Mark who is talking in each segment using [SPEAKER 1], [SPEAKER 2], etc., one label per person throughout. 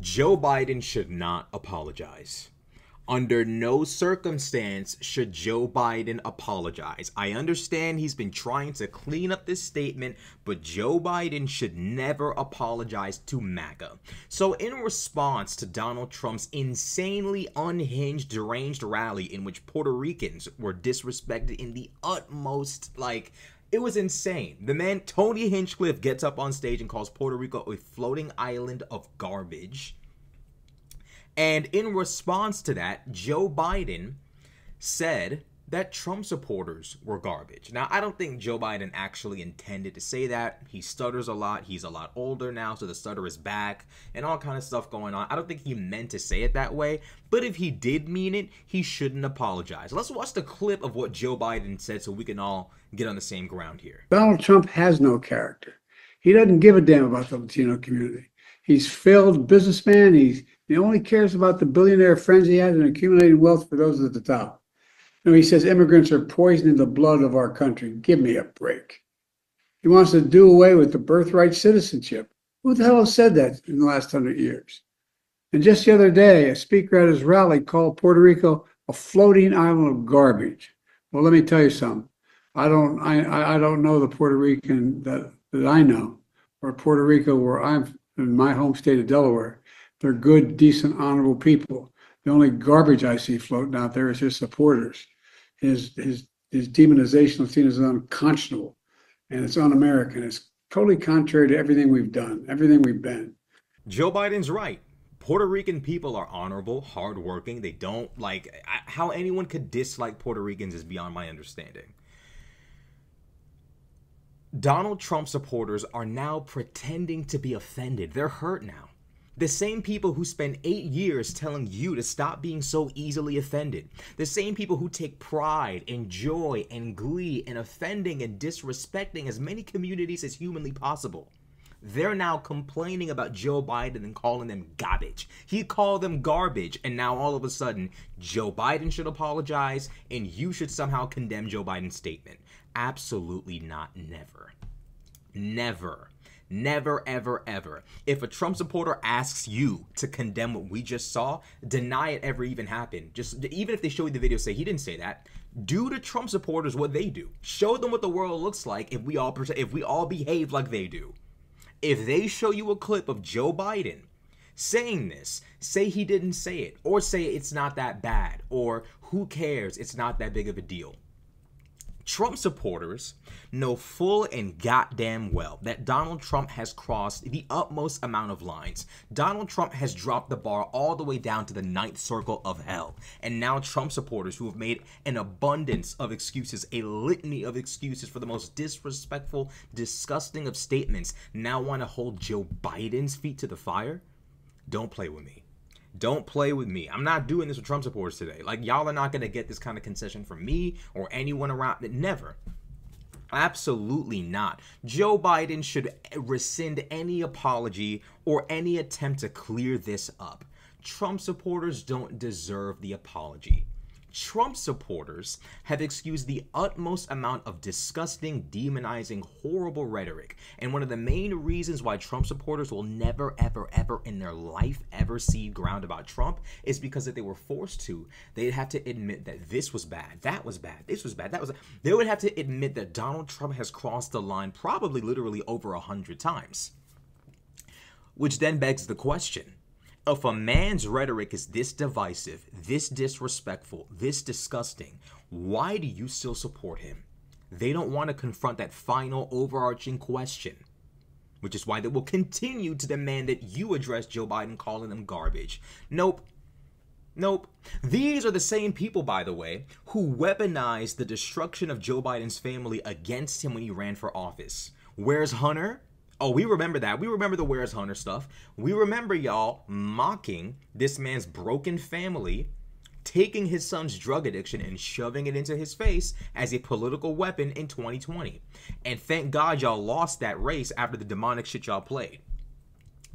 [SPEAKER 1] Joe Biden should not apologize. Under no circumstance should Joe Biden apologize. I understand he's been trying to clean up this statement, but Joe Biden should never apologize to MAGA. So in response to Donald Trump's insanely unhinged, deranged rally in which Puerto Ricans were disrespected in the utmost, it was insane. The man, Tony Hinchcliffe, gets up on stage and calls Puerto Rico a floating island of garbage. And in response to that, Joe Biden said that Trump supporters were garbage. Now, I don't think Joe Biden actually intended to say that. He stutters a lot. He's a lot older now, so the stutter is back and all kind of stuff going on. I don't think he meant to say it that way. But if he did mean it, he shouldn't apologize. Let's watch the clip of what Joe Biden said so we can all get on the same ground here.
[SPEAKER 2] Donald Trump has no character. He doesn't give a damn about the Latino community. He's a failed businessman. He only cares about the billionaire friends he has and accumulating wealth for those at the top. He says immigrants are poisoning the blood of our country. Give me a break. He wants to do away with the birthright citizenship. Who the hell has said that in the last 100 years? And just the other day, a speaker at his rally called Puerto Rico a floating island of garbage. Well, let me tell you something. I don't know the Puerto Rican that I know, or Puerto Rico where I'm in my home state of Delaware. They're good, decent, honorable people. The only garbage I see floating out there is his supporters. His demonization of Latinos is unconscionable, and it's un-American. It's totally contrary to everything we've done, everything we've been.
[SPEAKER 1] Joe Biden's right. Puerto Rican people are honorable, hardworking. They don't how anyone could dislike Puerto Ricans is beyond my understanding. Donald Trump supporters are now pretending to be offended. They're hurt now. The same people who spend 8 years telling you to stop being so easily offended. The same people who take pride and joy and glee in offending and disrespecting as many communities as humanly possible. They're now complaining about Joe Biden and calling them garbage. He called them garbage, and now all of a sudden, Joe Biden should apologize, and you should somehow condemn Joe Biden's statement. Absolutely not. Never. Never. Never, ever, ever. If a Trump supporter asks you to condemn what we just saw, deny it ever even happened. Just even if they show you the video, say he didn't say that. Do to Trump supporters what they do. Show them what the world looks like if we all behave like they do. If they show you a clip of Joe Biden saying this, say he didn't say it, or say it's not that bad, or who cares, it's not that big of a deal. Trump supporters know full and goddamn well that Donald Trump has crossed the utmost amount of lines. Donald Trump has dropped the bar all the way down to the 9th circle of hell. And now Trump supporters who have made an abundance of excuses, a litany of excuses for the most disrespectful, disgusting of statements, now want to hold Joe Biden's feet to the fire? Don't play with me. Don't play with me. I'm not doing this with Trump supporters today. Y'all are not going to get this kind of concession from me or anyone around. Never. Absolutely not. Joe Biden should rescind any apology or any attempt to clear this up. Trump supporters don't deserve the apology. Trump supporters have excused the utmost amount of disgusting, demonizing, horrible rhetoric. And one of the main reasons why Trump supporters will never, ever, ever in their life ever see ground about Trump is because if they were forced to, they'd have to admit that this was bad, that was bad, this was bad, that was bad. They would have to admit that Donald Trump has crossed the line probably literally over 100 times. Which then begs the question. If a man's rhetoric is this divisive, this disrespectful, this disgusting, why do you still support him? They don't want to confront that final overarching question, which is why they will continue to demand that you address Joe Biden calling them garbage. Nope. Nope. These are the same people, by the way, who weaponized the destruction of Joe Biden's family against him when he ran for office. Where's Hunter? Oh, we remember that. We remember the Where's Hunter stuff. We remember y'all mocking this man's broken family, taking his son's drug addiction and shoving it into his face as a political weapon in 2020. And thank God y'all lost that race after the demonic shit y'all played.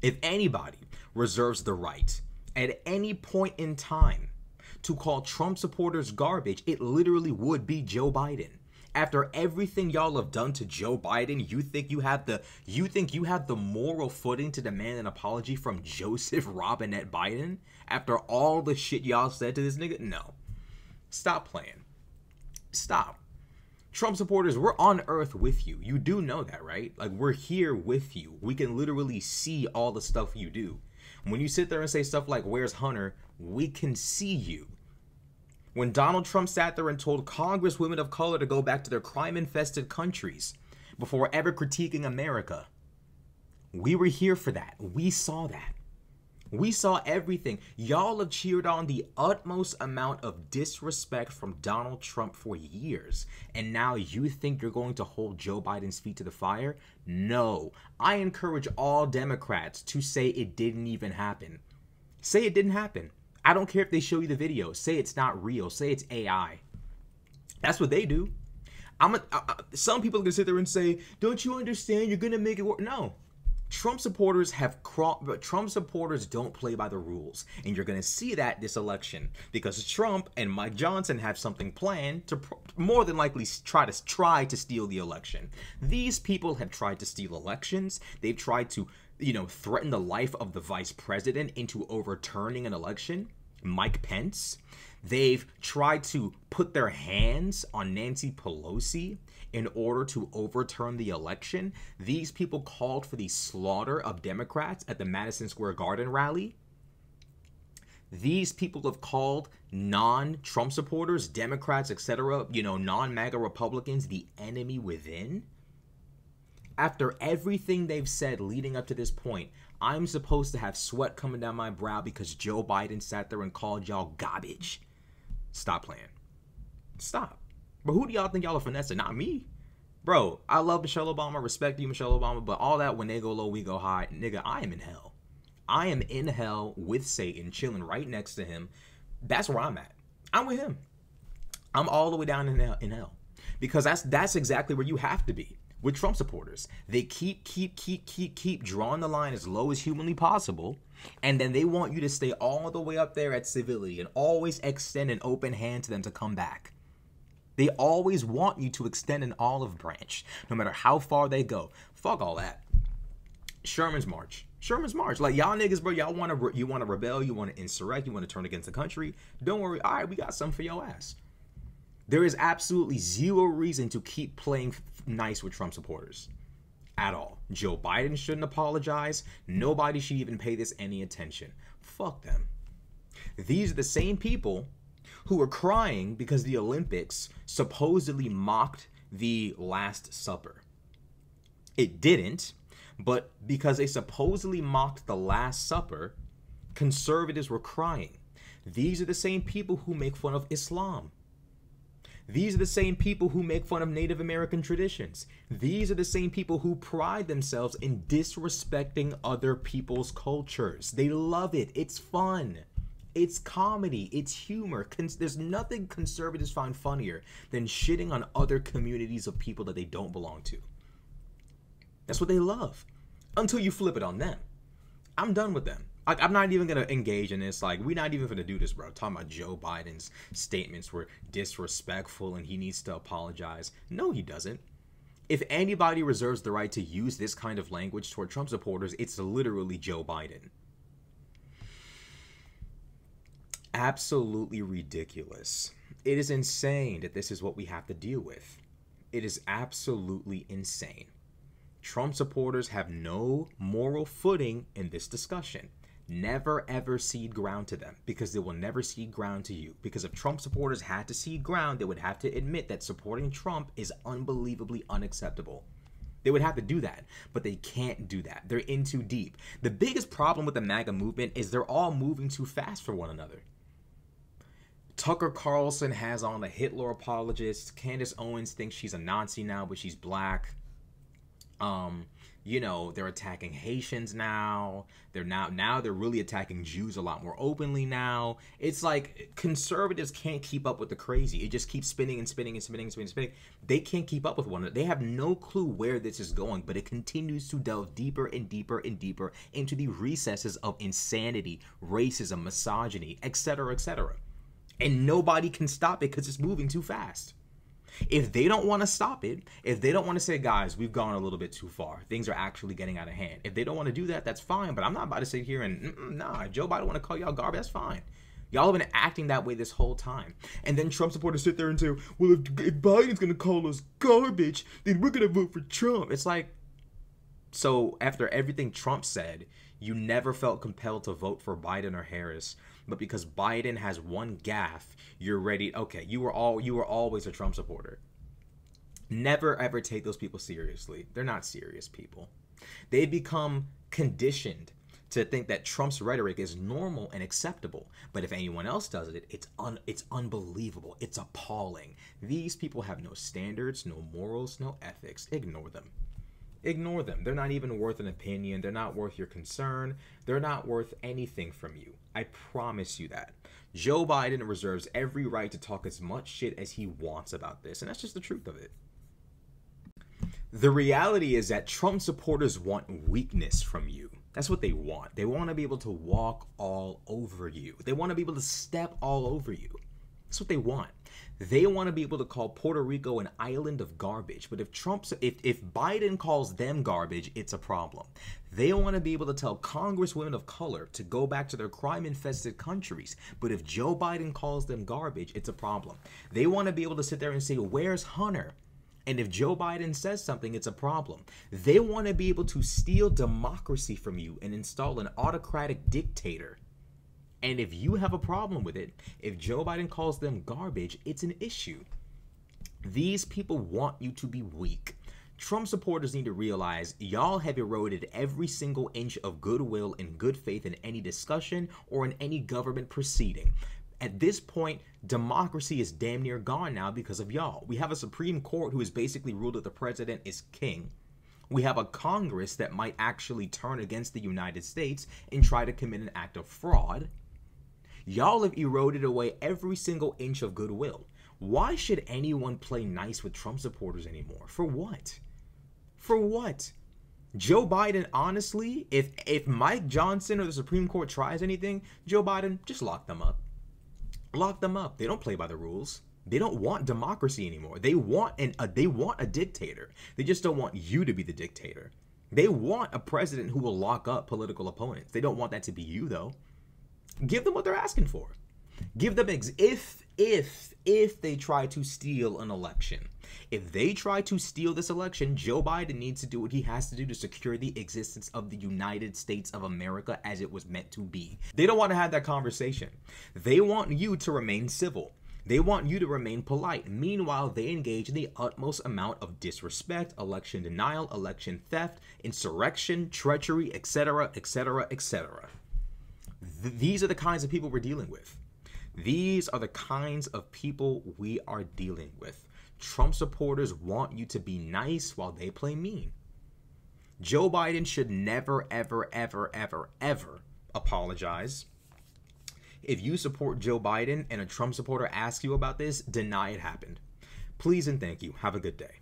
[SPEAKER 1] If anybody reserves the right at any point in time to call Trump supporters garbage, it literally would be Joe Biden. After everything y'all have done to Joe Biden, you think you have the moral footing to demand an apology from Joseph Robinette Biden after all the shit y'all said to this nigga? No. Stop playing. Stop. Trump supporters, we're on earth with you. You do know that, right? Like, we're here with you. We can literally see all the stuff you do. When you sit there and say stuff like, "Where's Hunter?" we can see you. When Donald Trump sat there and told Congresswomen of color to go back to their crime-infested countries before ever critiquing America, we were here for that. We saw that. We saw everything. Y'all have cheered on the utmost amount of disrespect from Donald Trump for years. And now you think you're going to hold Joe Biden's feet to the fire? No. I encourage all Democrats to say it didn't even happen. Say it didn't happen. I don't care if they show you the video. Say it's not real. Say it's AI. That's what they do. Some people are going to sit there and say, "Don't you understand? You're going to make it work." No. Trump supporters don't play by the rules, and you're going to see that this election because Trump and Mike Johnson have something planned to more than likely try to steal the election. These people have tried to steal elections. They've tried to, threaten the life of the vice president into overturning an election. Mike Pence. They've tried to put their hands on Nancy Pelosi in order to overturn the election. These people called for the slaughter of Democrats at the Madison Square Garden rally. These people have called non-Trump supporters, Democrats, etc., non-MAGA Republicans, the enemy within. After everything they've said leading up to this point, I'm supposed to have sweat coming down my brow because Joe Biden sat there and called y'all garbage. Stop playing. Stop. But who do y'all think y'all are finessing? Not me. Bro, I love Michelle Obama, respect you, Michelle Obama, but all that when they go low, we go high. Nigga, I am in hell. I am in hell with Satan, chilling right next to him. That's where I'm at. I'm with him. I'm all the way down in hell. Because that's exactly where you have to be with Trump supporters. They keep drawing the line as low as humanly possible, and then they want you to stay all the way up there at civility and always extend an open hand to them to come back. They always want you to extend an olive branch, no matter how far they go. Fuck all that. Sherman's March. Sherman's March. Like, y'all niggas, bro, you want to rebel, you want to insurrect, you want to turn against the country. Don't worry. All right, we got something for your ass. There is absolutely zero reason to keep playing nice with Trump supporters at all. Joe Biden shouldn't apologize. Nobody should even pay this any attention. Fuck them. These are the same people who are crying because the Olympics supposedly mocked the Last Supper. It didn't, but because they supposedly mocked the Last Supper, conservatives were crying. These are the same people who make fun of Islam. These are the same people who make fun of Native American traditions. These are the same people who pride themselves in disrespecting other people's cultures. They love it. It's fun. It's comedy. It's humor. There's nothing conservatives find funnier than shitting on other communities of people that they don't belong to. That's what they love. Until you flip it on them. I'm done with them. I'm not even going to engage in this. Like, we're not even going to do this, bro. Talking about Joe Biden's statements were disrespectful and he needs to apologize. No, he doesn't. If anybody reserves the right to use this kind of language toward Trump supporters, it's literally Joe Biden. Absolutely ridiculous. It is insane that this is what we have to deal with. It is absolutely insane. Trump supporters have no moral footing in this discussion. Never ever cede ground to them, because they will never cede ground to you. Because if Trump supporters had to cede ground, they would have to admit that supporting Trump is unbelievably unacceptable. They would have to do that, but they can't do that. They're in too deep. The biggest problem with the MAGA movement is they're all moving too fast for one another. Tucker Carlson has on a Hitler apologist. Candace Owens thinks she's a Nazi now, but she's black. They're attacking Haitians now. They're really attacking Jews a lot more openly now. It's like conservatives can't keep up with the crazy. It just keeps spinning and spinning and spinning and spinning and spinning. They can't keep up with one another. They have no clue where this is going, but it continues to delve deeper and deeper and deeper into the recesses of insanity, racism, misogyny, etc., etc. And nobody can stop it because it's moving too fast. If they don't want to stop it, if they don't want to say, guys, we've gone a little bit too far, things are actually getting out of hand. If they don't want to do that, that's fine. But I'm not about to sit here and, nah, Joe Biden want to call y'all garbage, that's fine. Y'all have been acting that way this whole time. And then Trump supporters sit there and say, well, if Biden's going to call us garbage, then we're going to vote for Trump. It's like, so after everything Trump said, you never felt compelled to vote for Biden or Harris. But because Biden has one gaffe, you're ready. Okay, you were always a Trump supporter. Never ever take those people seriously. They're not serious people. They become conditioned to think that Trump's rhetoric is normal and acceptable. But if anyone else does it, it's unbelievable. It's appalling. These people have no standards, no morals, no ethics. Ignore them. Ignore them. They're not even worth an opinion. They're not worth your concern. They're not worth anything from you. I promise you that. Joe Biden reserves every right to talk as much shit as he wants about this, and that's just the truth of it. The reality is that Trump supporters want weakness from you. That's what they want. They want to be able to walk all over you. They want to be able to step all over you. That's what they want. They want to be able to call Puerto Rico an island of garbage. But if Biden calls them garbage, it's a problem. They want to be able to tell congresswomen of color to go back to their crime-infested countries. But if Joe Biden calls them garbage, it's a problem. They want to be able to sit there and say, where's Hunter? And if Joe Biden says something, it's a problem. They want to be able to steal democracy from you and install an autocratic dictator. And if you have a problem with it, if Joe Biden calls them garbage, it's an issue. These people want you to be weak. Trump supporters need to realize y'all have eroded every single inch of goodwill and good faith in any discussion or in any government proceeding. At this point, democracy is damn near gone now because of y'all. We have a Supreme Court who has basically ruled that the president is king. We have a Congress that might actually turn against the United States and try to commit an act of fraud. Y'all have eroded away every single inch of goodwill. Why should anyone play nice with Trump supporters anymore? For what? For what? Joe Biden, honestly, if Mike Johnson or the Supreme Court tries anything, Joe Biden, just lock them up. Lock them up. They don't play by the rules. They don't want democracy anymore. They want a dictator. They just don't want you to be the dictator. They want a president who will lock up political opponents. They don't want that to be you, though. Give them what they're asking for. Give them if they try to steal an election. If they try to steal this election, Joe Biden needs to do what he has to do to secure the existence of the United States of America as it was meant to be. They don't want to have that conversation. They want you to remain civil. They want you to remain polite. Meanwhile, they engage in the utmost amount of disrespect, election denial, election theft, insurrection, treachery, etc., etc., etc. These are the kinds of people we're dealing with. These are the kinds of people we are dealing with. Trump supporters want you to be nice while they play mean. Joe Biden should never, ever, ever, ever, ever apologize. If you support Joe Biden and a Trump supporter asks you about this, deny it happened. Please and thank you. Have a good day.